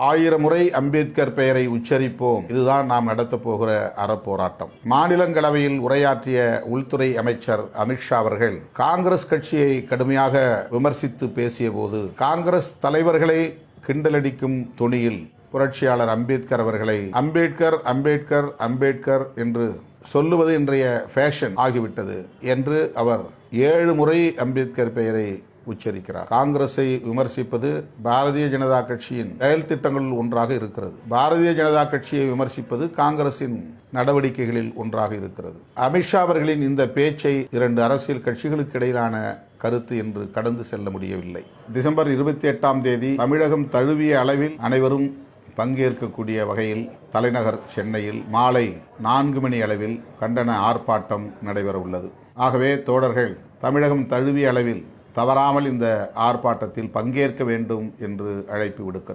1000 முறை அம்பேத்கர் பெயரை உச்சரிப்போம். இதுதான் நாம் நடத்தப் போகிற அறப்போராட்டம். மாநிலங்களவையில் உரையாற்றிய உள்துறை அமைச்சர் அமித்ஷா அவர்கள் காங்கிரஸ் கட்சியை கடுமையாக விமர்சித்து பேசிய போது காங்கிரஸ் தலைவர்களை கிண்டலடிக்கும் துணியில் புரட்சியாளர் அம்பேத்கர் அவர்களை அம்பேத்கர் அம்பேத்கர் அம்பேத்கர் என்று சொல்லுவது இன்றைய ஃபேஷன் ஆகிவிட்டது என்று அவர் 7 முறை அம்பேத்கர் பெயரை உச்சரிக்கிறார். காங்கிரஸை விமர்சிப்பது பாரதிய ஜனதா கட்சியின் செயல் திட்டங்களில் ஒன்றாக இருக்கிறது. பாரதிய ஜனதா கட்சியை விமர்சிப்பது காங்கிரசின் நடவடிக்கைகளில் ஒன்றாக இருக்கிறது. அமித்ஷா அவர்களின் இந்த பேச்சை 2 அரசியல் கட்சிகளுக்கு இடையிலான கருத்து என்று கடந்து செல்ல முடியவில்லை. டிசம்பர் 28ஆம் தேதி தமிழகம் தழுவிய அளவில் அனைவரும் பங்கேற்கக்கூடிய வகையில் தலைநகர் சென்னையில் மாலை 4 மணி அளவில் கண்டன ஆர்ப்பாட்டம் நடைபெற உள்ளது. ஆகவே தோழர்கள் தமிழகம் தழுவிய அளவில் தவறாமல் இந்த ஆர்ப்பாட்டத்தில் பங்கேற்க வேண்டும் என்று அழைப்பு விடுக்கிறேன்.